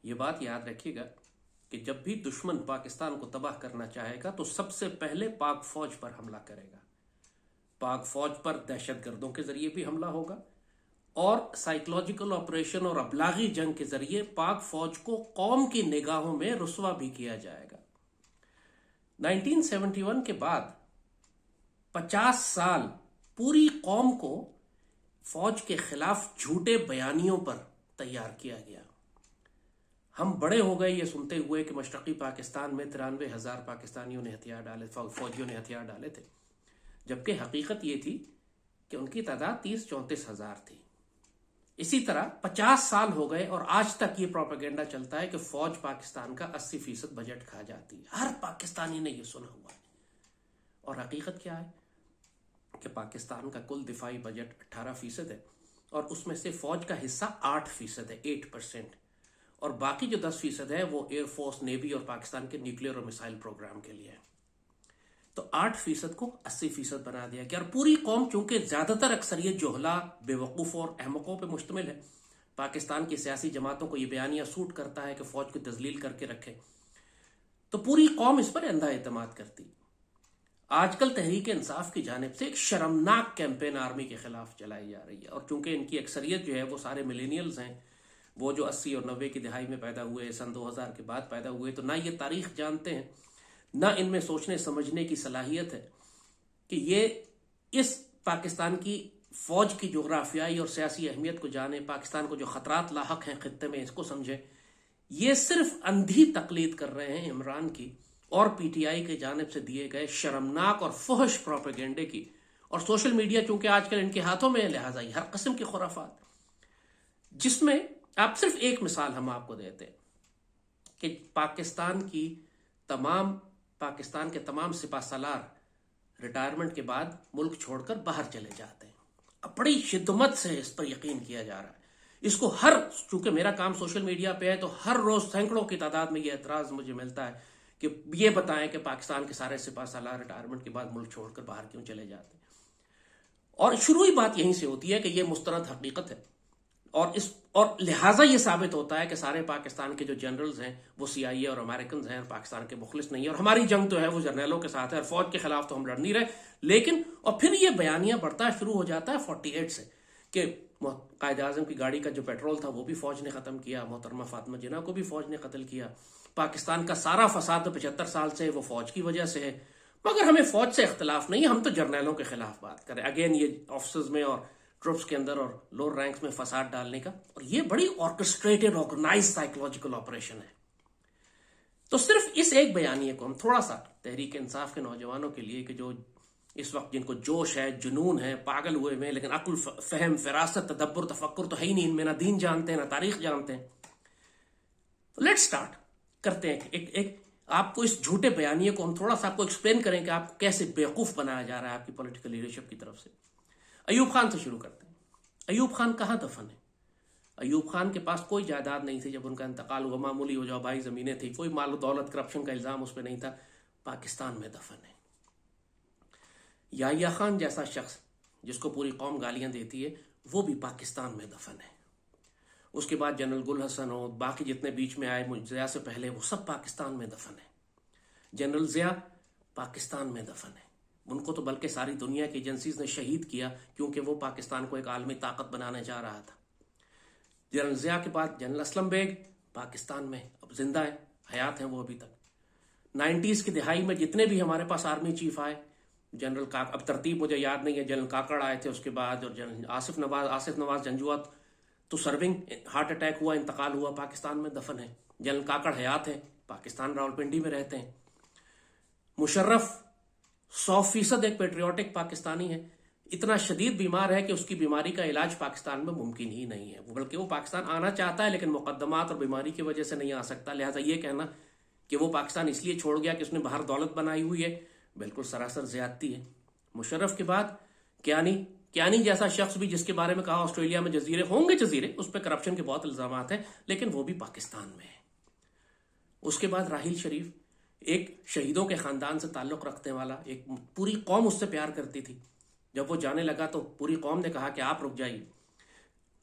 یہ بات یاد رکھیے گا کہ جب بھی دشمن پاکستان کو تباہ کرنا چاہے گا تو سب سے پہلے پاک فوج پر حملہ کرے گا. پاک فوج پر دہشت گردوں کے ذریعے بھی حملہ ہوگا اور سائیکولوجیکل آپریشن اور ابلاغی جنگ کے ذریعے پاک فوج کو قوم کی نگاہوں میں رسوا بھی کیا جائے گا. 1971 کے بعد 50 سال پوری قوم کو فوج کے خلاف جھوٹے بیانیوں پر تیار کیا گیا. ہم بڑے ہو گئے یہ سنتے ہوئے کہ مشرقی پاکستان میں 93,000 پاکستانیوں نے ہتھیار ڈالے، فوجیوں نے ہتھیار ڈالے تھے، جبکہ حقیقت یہ تھی کہ ان کی تعداد 30-34 ہزار تھی. اسی طرح 50 سال ہو گئے اور آج تک یہ پروپیگنڈا چلتا ہے کہ فوج پاکستان کا 80% بجٹ کھا جاتی ہے. ہر پاکستانی نے یہ سنا ہوا ہے. اور حقیقت کیا ہے کہ پاکستان کا کل دفاعی بجٹ 18% ہے اور اس میں سے فوج کا حصہ 8% ہے، 8%. اور باقی جو 10% ہے وہ ایئر فورس، نیوی اور پاکستان کے نیوکلیر اور میسائل پروگرام کے لیے ہے. تو 8% کو 80% بنا دیا گیا. اور پوری قوم چونکہ زیادہ تر اکثریت جوہلا، بے وقوف اور احمقوں پہ مشتمل ہے، پاکستان کی سیاسی جماعتوں کو یہ بیانیہ سوٹ کرتا ہے کہ فوج کو تذلیل کر کے رکھے، تو پوری قوم اس پر اندھا اعتماد کرتی. آج کل تحریک انصاف کی جانب سے ایک شرمناک کیمپین آرمی کے خلاف چلائی جا رہی ہے. اور چونکہ ان کی اکثریت جو ہے وہ سارے ملینیلز ہیں، وہ جو 80 اور 90 کی دہائی میں پیدا ہوئے، سن 2000 کے بعد پیدا ہوئے، تو نہ یہ تاریخ جانتے ہیں، نہ ان میں سوچنے سمجھنے کی صلاحیت ہے کہ یہ اس پاکستان کی فوج کی جغرافیائی اور سیاسی اہمیت کو جانے، پاکستان کو جو خطرات لاحق ہیں خطے میں اس کو سمجھے. یہ صرف اندھی تقلید کر رہے ہیں عمران کی اور پی ٹی آئی کی جانب سے دیے گئے شرمناک اور فحش پروپیگنڈے کی. اور سوشل میڈیا چونکہ آج کل ان کے ہاتھوں میں ہے، لہٰذا ہر قسم کی خرافات، جس میں آپ صرف ایک مثال ہم آپ کو دیتے ہیں کہ پاکستان کے تمام سپہ سالار ریٹائرمنٹ کے بعد ملک چھوڑ کر باہر چلے جاتے ہیں. اب بڑی شدت سے اس پر یقین کیا جا رہا ہے. اس کو چونکہ میرا کام سوشل میڈیا پہ ہے تو ہر روز سینکڑوں کی تعداد میں یہ اعتراض مجھے ملتا ہے کہ یہ بتائیں کہ پاکستان کے سارے سپہ سالار ریٹائرمنٹ کے بعد ملک چھوڑ کر باہر کیوں چلے جاتے ہیں. اور شروعی بات یہیں سے ہوتی ہے کہ یہ مستند حقیقت ہے اور لہٰذا یہ ثابت ہوتا ہے کہ سارے پاکستان کے جو جنرلز ہیں وہ سی آئی اے اور امریکنز ہیں اور پاکستان کے مخلص نہیں ہیں، اور ہماری جنگ تو ہے وہ جرنیلوں کے ساتھ ہے اور فوج کے خلاف تو ہم لڑ نہیں رہے. لیکن اور پھر یہ بیانیہ بڑھتا شروع ہو جاتا ہے 48 سے کہ قائد اعظم کی گاڑی کا جو پیٹرول تھا وہ بھی فوج نے ختم کیا، محترمہ فاطمہ جناح کو بھی فوج نے قتل کیا، پاکستان کا سارا فساد 75 سال سے وہ فوج کی وجہ سے ہے. مگر ہمیں فوج سے اختلاف نہیں ہے، ہم تو جرنیلوں کے خلاف بات کریں. اگین یہ آفیسرز میں اور ٹروپس کے اندر اور لوور رینکس میں فساد ڈالنے کا، اور یہ بڑی آرکسٹریٹڈ آرگنائز سائیکولوجیکل آپریشن ہے. تو صرف اس ایک بیانیے کو ہم تھوڑا سا تحریک انصاف کے نوجوانوں کے لیے کہ جو اس وقت جن کو جوش ہے، جنون ہے، پاگل ہوئے میں، لیکن عقل، فہم، فراست، تدبر، تفکر تو ہے ہی نہیں ان میں، نہ دین جانتے ہیں نہ تاریخ جانتے ہیں. لیٹ سٹارٹ کرتے ہیں ایک آپ کو اس جھوٹے بیانیے کو ہم تھوڑا سا آپ کو ایکسپلین کریں کہ آپ کیسے بیوقوف بنایا جا رہا ہے آپ کی پولیٹیکل لیڈرشپ کی طرف سے. ایوب خان سے شروع کرتے ہیں. ایوب خان کہاں دفن ہے؟ ایوب خان کے پاس کوئی جائیداد نہیں تھی جب ان کا انتقال ہوا، معمولی ہو جاؤ بھائی زمینیں تھی، کوئی مال و دولت، کرپشن کا الزام اس پہ نہیں تھا. پاکستان میں دفن ہے. یحییٰ خان جیسا شخص جس کو پوری قوم گالیاں دیتی ہے وہ بھی پاکستان میں دفن ہے. اس کے بعد جنرل گل حسن ہو، باقی جتنے بیچ میں آئے ضیاء سے پہلے، وہ سب پاکستان میں دفن ہے. جنرل ضیاء پاکستان میں دفن ہے. ان کو تو بلکہ ساری دنیا کی ایجنسیز نے شہید کیا کیونکہ وہ پاکستان کو ایک عالمی طاقت بنانے جا رہا تھا. جنرل ضیاء کے بعد جنرل اسلم بیگ پاکستان میں اب زندہ ہیں، حیات ہیں وہ ابھی تک. 90s کی دہائی میں جتنے بھی ہمارے پاس آرمی چیف آئے، جنرل اب ترتیب مجھے یاد نہیں ہے، جنرل کاکڑ آئے تھے اس کے بعد، اور جنرل آصف نواز جنجوعہ تو سرونگ، ہارٹ اٹیک ہوا، انتقال ہوا، پاکستان میں دفن ہے. جنرل کاکڑ حیات ہے، پاکستان راولپنڈی میں رہتے ہیں. مشرف 100% ایک پیٹریوٹک پاکستانی ہے، اتنا شدید بیمار ہے کہ اس کی بیماری کا علاج پاکستان میں ممکن ہی نہیں ہے، بلکہ وہ پاکستان آنا چاہتا ہے لیکن مقدمات اور بیماری کی وجہ سے نہیں آ سکتا. لہٰذا یہ کہنا کہ وہ پاکستان اس لیے چھوڑ گیا کہ اس نے باہر دولت بنائی ہوئی ہے، بالکل سراسر زیادتی ہے. مشرف کے بعد کیانی جیسا شخص بھی، جس کے بارے میں کہا آسٹریلیا میں جزیرے ہوں گے، جزیرے اس پہ کرپشن کے بہت الزامات ہیں، لیکن وہ بھی پاکستان میں ہے. اس کے بعد راحیل شریف، ایک شہیدوں کے خاندان سے تعلق رکھنے والا، ایک پوری قوم اس سے پیار کرتی تھی. جب وہ جانے لگا تو پوری قوم نے کہا کہ آپ رک جائیے.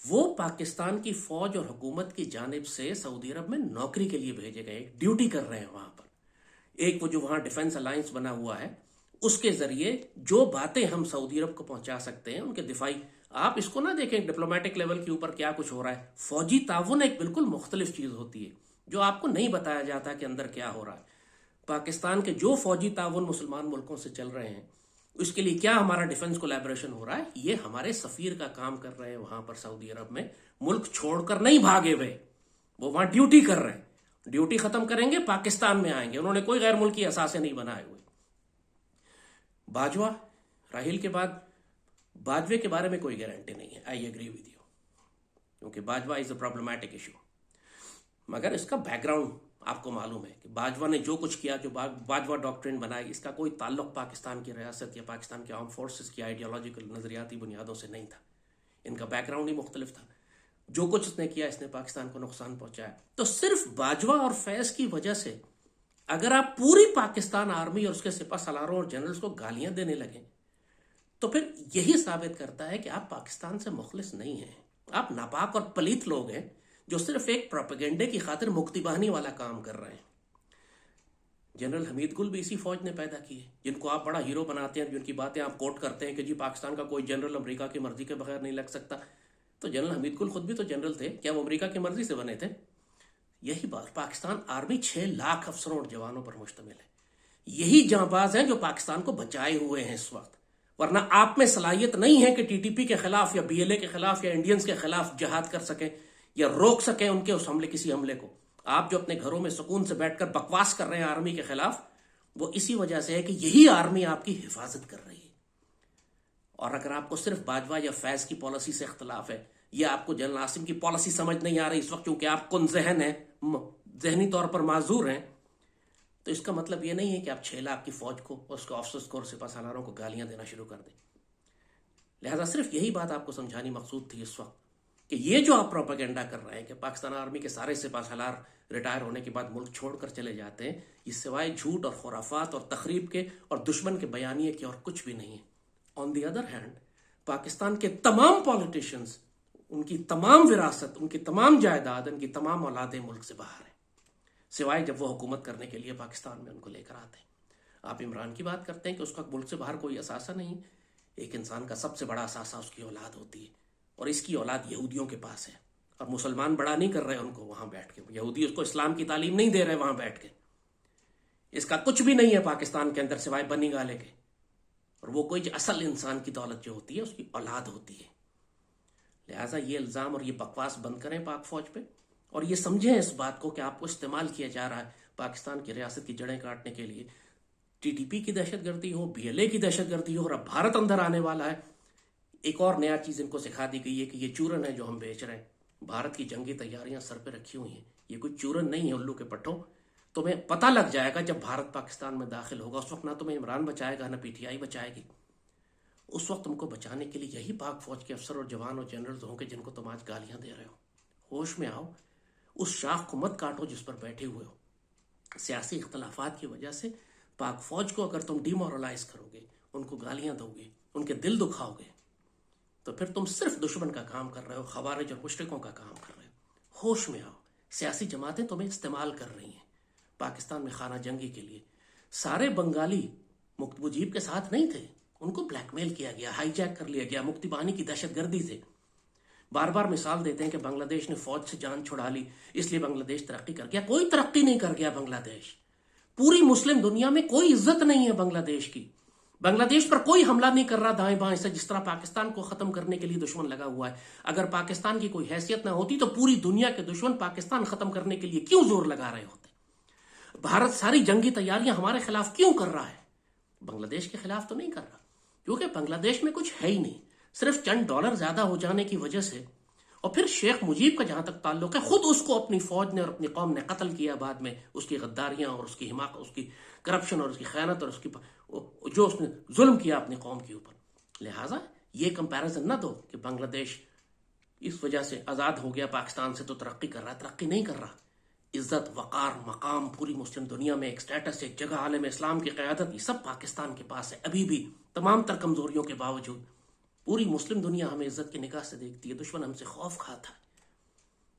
وہ پاکستان کی فوج اور حکومت کی جانب سے سعودی عرب میں نوکری کے لیے بھیجے گئے، ڈیوٹی کر رہے ہیں وہاں پر۔ ایک وہ جو وہاں ڈیفنس الائنس بنا ہوا ہے، اس کے ذریعے جو باتیں ہم سعودی عرب کو پہنچا سکتے ہیں، ان کے دفاعی، آپ اس کو نہ دیکھیں ڈپلومیٹک لیول کے اوپر کیا کچھ ہو رہا ہے، فوجی تعاون ایک بالکل مختلف چیز ہوتی ہے جو آپ کو نہیں بتایا جاتا کہ اندر کیا ہو رہا ہے۔ پاکستان کے جو فوجی تعاون مسلمان ملکوں سے چل رہے ہیں، اس کے لیے کیا ہمارا ڈیفنس کولیبریشن ہو رہا ہے، یہ ہمارے سفیر کا کام کر رہے ہیں وہاں پر سعودی عرب میں۔ ملک چھوڑ کر نہیں بھاگے ہوئے، وہ وہاں ڈیوٹی کر رہے ہیں، ڈیوٹی ختم کریں گے پاکستان میں آئیں گے، انہوں نے کوئی غیر ملکی اثاثے نہیں بنائے ہوئے۔ باجوہ راحیل کے بعد باجوے کے بارے میں کوئی گارنٹی نہیں ہے، آئی ایگری ود یو، کیونکہ باجوہ از اے پرابلمٹک ایشو، مگر اس کا بیک گراؤنڈ آپ کو معلوم ہے کہ باجوہ نے جو کچھ کیا، جو باجوہ ڈاکٹرن بنائی، اس کا کوئی تعلق پاکستان کی ریاست یا پاکستان کے آرم فورسز کی آئیڈیالوجیکل نظریاتی بنیادوں سے نہیں تھا، ان کا بیک گراؤنڈ ہی مختلف تھا۔ جو کچھ اس نے کیا، اس نے پاکستان کو نقصان پہنچایا۔ تو صرف باجوہ اور فیض کی وجہ سے اگر آپ پوری پاکستان آرمی اور اس کے سپہ سالاروں اور جنرلز کو گالیاں دینے لگیں، تو پھر یہی ثابت کرتا ہے کہ آپ پاکستان سے مخلص نہیں ہیں، آپ ناپاک اور پلیت لوگ ہیں جو صرف ایک پروپیگنڈے کی خاطر مکتی باہنی والا کام کر رہے ہیں۔ جنرل حمید گل بھی اسی فوج نے پیدا کی ہے، جن کو آپ بڑا ہیرو بناتے ہیں، جن کی باتیں آپ کوٹ کرتے ہیں کہ جی پاکستان کا کوئی جنرل امریکہ کی مرضی کے بغیر نہیں لگ سکتا۔ تو جنرل حمید گل خود بھی تو جنرل تھے، کیا وہ امریکہ کی مرضی سے بنے تھے؟ یہی بات، پاکستان آرمی 6 لاکھ افسروں اور جوانوں پر مشتمل ہے، یہی جانباز ہیں جو پاکستان کو بچائے ہوئے ہیں اس وقت، ورنہ آپ میں صلاحیت نہیں ہے کہ ٹی ٹی پی کے خلاف یا بی ایل اے کے خلاف یا انڈینز کے خلاف جہاد کر سکیں یا روک سکیں ان کے اس حملے، کسی حملے کو۔ آپ جو اپنے گھروں میں سکون سے بیٹھ کر بکواس کر رہے ہیں آرمی کے خلاف، وہ اسی وجہ سے ہے کہ یہی آرمی آپ کی حفاظت کر رہی ہے۔ اور اگر آپ کو صرف باجوہ یا فیض کی پالیسی سے اختلاف ہے، یا آپ کو جنرل عاصم کی پالیسی سمجھ نہیں آ رہی اس وقت کیونکہ آپ کن ذہن ہیں، ذہنی طور پر معذور ہیں، تو اس کا مطلب یہ نہیں ہے کہ آپ 6 لاکھ کی فوج کو، اس کے آفیسرز کو اور سپہ سالاروں کو گالیاں دینا شروع کر دیں۔ لہذا صرف یہی بات آپ کو سمجھانی مقصود تھی اس وقت کہ یہ جو آپ پروپیگنڈا کر رہے ہیں کہ پاکستان آرمی کے سارے سپہ سالار ریٹائر ہونے کے بعد ملک چھوڑ کر چلے جاتے ہیں، یہ سوائے جھوٹ اور خرافات اور تخریب کے اور دشمن کے بیانیے کے اور کچھ بھی نہیں ہے۔ آن دی ادر ہینڈ، پاکستان کے تمام پولیٹیشنز، ان کی تمام وراثت، ان کی تمام جائیداد، ان کی تمام اولادیں ملک سے باہر ہیں، سوائے جب وہ حکومت کرنے کے لیے پاکستان میں ان کو لے کر آتے ہیں۔ آپ عمران کی بات کرتے ہیں کہ اس کا ملک سے باہر کوئی اثاثہ نہیں، ایک انسان کا سب سے بڑا اثاثہ اس کی اولاد ہوتی ہے، اور اس کی اولاد یہودیوں کے پاس ہے، اور مسلمان بڑا نہیں کر رہے ان کو وہاں بیٹھ کے، یہودی اس کو اسلام کی تعلیم نہیں دے رہے وہاں بیٹھ کے، اس کا کچھ بھی نہیں ہے پاکستان کے اندر سوائے بنی گالے کے، اور وہ کوئی اصل انسان کی دولت جو ہوتی ہے اس کی اولاد ہوتی ہے۔ لہٰذا یہ الزام اور یہ بکواس بند کریں پاک فوج پہ، اور یہ سمجھیں اس بات کو کہ آپ کو استعمال کیا جا رہا ہے پاکستان کی ریاست کی جڑیں کاٹنے کے لیے، ٹی ٹی پی کی دہشت گردی ہو، بی ایل اے کی دہشت گردی ہو، اور اب بھارت اندر آنے والا ہے۔ ایک اور نیا چیز ان کو سکھا دی گئی ہے کہ یہ چورن ہے جو ہم بیچ رہے ہیں، بھارت کی جنگی تیاریاں سر پہ رکھی ہوئی ہیں، یہ کوئی چورن نہیں ہے الو کے پٹھوں۔ تمہیں پتہ لگ جائے گا جب بھارت پاکستان میں داخل ہوگا، اس وقت نہ تمہیں عمران بچائے گا نہ پی ٹی آئی بچائے گی، اس وقت تم کو بچانے کے لیے یہی پاک فوج کے افسر اور جوان اور جنرلز ہوں گے جن کو تم آج گالیاں دے رہے ہو۔ ہوش میں آؤ، اس شاخ کو مت کاٹو جس پر بیٹھے ہوئے ہو۔ سیاسی اختلافات کی وجہ سے پاک فوج کو اگر تم ڈی مورلائز کرو گے، ان کو گالیاں دو گے، ان کے دل دکھاؤ گے، تو پھر تم صرف دشمن کا کام کر رہے ہو، خوارج اور مشرکوں کا کام کر رہے ہو۔ ہوش میں آؤ، سیاسی جماعتیں تمہیں استعمال کر رہی ہیں پاکستان میں خانہ جنگی کے لیے۔ سارے بنگالی مجیب کے ساتھ نہیں تھے، ان کو بلیک میل کیا گیا، ہائی جیک کر لیا گیا، مکتی بانی کی دہشت گردی سے۔ بار بار مثال دیتے ہیں کہ بنگلہ دیش نے فوج سے جان چھڑا لی اس لیے بنگلہ دیش ترقی کر گیا، کوئی ترقی نہیں کر گیا بنگلہ دیش۔ پوری مسلم دنیا میں کوئی عزت نہیں ہے بنگلہ دیش کی، بنگلہ دیش پر کوئی حملہ نہیں کر رہا دائیں بائیں سے، جس طرح پاکستان کو ختم کرنے کے لیے دشمن لگا ہوا ہے۔ اگر پاکستان کی کوئی حیثیت نہ ہوتی تو پوری دنیا کے دشمن پاکستان ختم کرنے کے لیے کیوں زور لگا رہے ہوتے؟ بھارت ساری جنگی تیاریاں ہمارے خلاف کیوں کر رہا ہے؟ بنگلہ دیش کے خلاف تو نہیں کر رہا، کیونکہ بنگلہ دیش میں کچھ ہے ہی نہیں، صرف چند ڈالر زیادہ ہو جانے کی وجہ سے۔ اور پھر شیخ مجیب کا جہاں تک تعلق ہے، خود اس کو اپنی فوج نے اور اپنی قوم نے قتل کیا بعد میں، اس کی غداریاں اور اس کی حماقت، اس کی کرپشن اور اس کی خیانت اور اس کی جو اس نے ظلم کیا اپنی قوم کے اوپر۔ لہٰذا یہ کمپیریزن نہ دو کہ بنگلہ دیش اس وجہ سے آزاد ہو گیا پاکستان سے تو ترقی کر رہا ہے، ترقی نہیں کر رہا۔ عزت، وقار، مقام، پوری مسلم دنیا میں ایک سٹیٹس، ایک جگہ، عالم اسلام کی قیادت، یہ سب پاکستان کے پاس ہے ابھی بھی، تمام تر کمزوریوں کے باوجود۔ پوری مسلم دنیا ہمیں عزت کی نگاہ سے دیکھتی ہے، دشمن ہم سے خوف کھاتا ہے.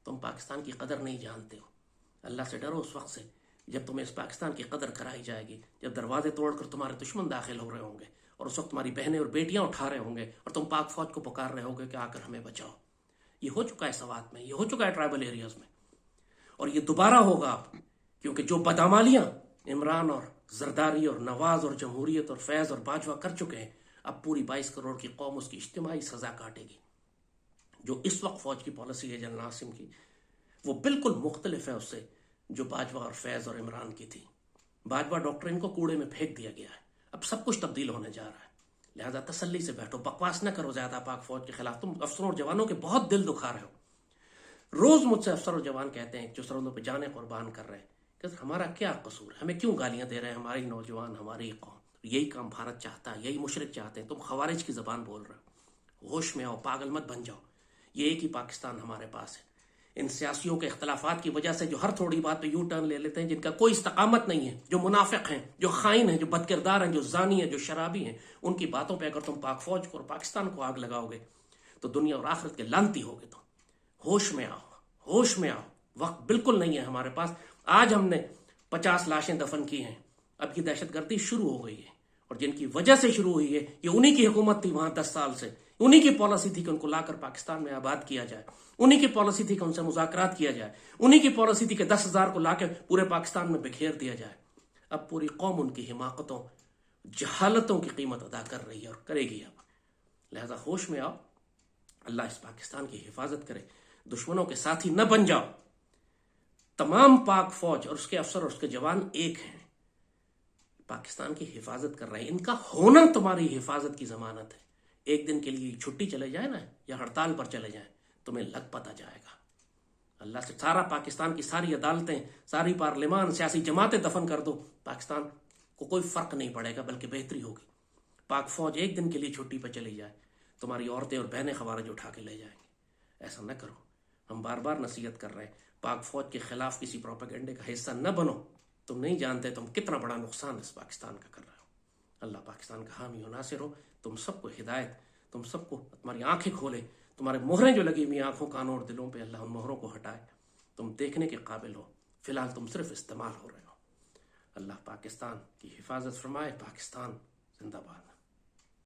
تم پاکستان کی قدر نہیں جانتے ہو. اللہ سے ڈرو اس وقت سے جب تمہیں اس پاکستان کی قدر کرائی جائے گی، جب دروازے توڑ کر تمہارے دشمن داخل ہو رہے ہوں گے، اور اس وقت تمہاری بہنیں اور بیٹیاں اٹھا رہے ہوں گے اور تم پاک فوج کو پکار رہے ہوگے کہ آ کر ہمیں بچاؤ. یہ ہو چکا ہے سوات میں، یہ ہو چکا ہے ٹرائبل ایریاز میں، اور یہ دوبارہ ہوگا اب. کیونکہ جو بدعمالیاں عمران اور زرداری اور نواز اور جمہوریت اور فیض اور باجوہ کر چکے ہیں، اب پوری 22 کروڑ کی قوم اس کی اجتماعی سزا کاٹے گی. جو اس وقت فوج کی پالیسی ہے جنرل عاصم کی، وہ بالکل مختلف ہے اس سے جو باجوہ اور فیض اور عمران کی تھی. باجوہ ڈاکٹرین کو کوڑے میں پھینک دیا گیا ہے، اب سب کچھ تبدیل ہونے جا رہا ہے. لہذا تسلی سے بیٹھو، بکواس نہ کرو زیادہ پاک فوج کے خلاف. تم افسروں اور جوانوں کے بہت دل دکھا رہے ہو. روز مجھ سے افسر اور جوان کہتے ہیں جو سرحدوں پہ جانے قربان کر رہے ہیں کہ ہمارا کیا قصور ہے، ہمیں کیوں گالیاں دے رہے ہیں ہماری نوجوان، ہماری قوم. یہی کام بھارت چاہتا ہے، یہی مشرق چاہتے ہیں. تم خوارج کی زبان بول رہے ہو. ہوش میں آؤ، پاگل مت بن جاؤ. یہ ایک ہی پاکستان ہمارے پاس ہے. ان سیاسیوں کے اختلافات کی وجہ سے جو ہر تھوڑی بات پہ یو ٹرن لے لیتے ہیں، جن کا کوئی استقامت نہیں ہے، جو منافق ہیں، جو خائن ہیں، جو بد کردار ہیں، جو زانی ہیں، جو شرابی ہیں، ان کی باتوں پہ اگر تم پاک فوج کو اور پاکستان کو آگ لگاؤ گے تو دنیا اور آخرت کے لعنتی ہوگے. تم ہوش میں آؤ، ہوش میں آؤ. وقت بالکل نہیں ہے ہمارے پاس. آج ہم نے 50 لاشیں دفن کی ہیں. اب یہ دہشت گردی شروع ہو گئی ہے، اور جن کی وجہ سے شروع ہوئی ہے یہ انہی کی حکومت تھی وہاں 10 سال سے. انہی کی پالیسی تھی کہ ان کو لا کر پاکستان میں آباد کیا جائے. انہی کی پالیسی تھی کہ ان سے مذاکرات کیا جائے. انہی کی پالیسی تھی کہ 10,000 کو لا کے پورے پاکستان میں بکھیر دیا جائے. اب پوری قوم ان کی حماقتوں، جہالتوں کی قیمت ادا کر رہی ہے اور کرے گی اب. لہذا ہوش میں آؤ. اللہ اس پاکستان کی حفاظت کرے. دشمنوں کے ساتھی نہ بن جاؤ. تمام پاک فوج اور اس کے افسر اور اس کے جوان ایک ہیں، پاکستان کی حفاظت کر رہے ہیں. ان کا ہونا تمہاری حفاظت کی ضمانت ہے. ایک دن کے لیے چھٹی چلے جائے نا، یا ہڑتال پر چلے جائیں، تمہیں لگ پتہ جائے گا. اللہ سے سارا پاکستان کی ساری عدالتیں، ساری پارلیمان، سیاسی جماعتیں دفن کر دو، پاکستان کو کوئی فرق نہیں پڑے گا، بلکہ بہتری ہوگی. پاک فوج ایک دن کے لیے چھٹی پہ چلی جائے، تمہاری عورتیں اور بہنیں خوارج اٹھا کے لے جائیں گے. ایسا نہ کرو. ہم بار بار نصیحت کر رہے ہیں، پاک فوج کے خلاف کسی پروپیگنڈے کا حصہ نہ بنو. تم نہیں جانتے تم کتنا بڑا نقصان اس پاکستان کا کر رہے ہو. اللہ پاکستان کا حامی و ناصر ہو. تم سب کو ہدایت، تم سب کو تمہاری آنکھیں کھولے. تمہارے مہریں جو لگی ہوئی آنکھوں، کانوں اور دلوں پہ، اللہ ان مہروں کو ہٹائے. تم دیکھنے کے قابل ہو. فی الحال تم صرف استعمال ہو رہے ہو. اللہ پاکستان کی حفاظت فرمائے. پاکستان زندہ باد.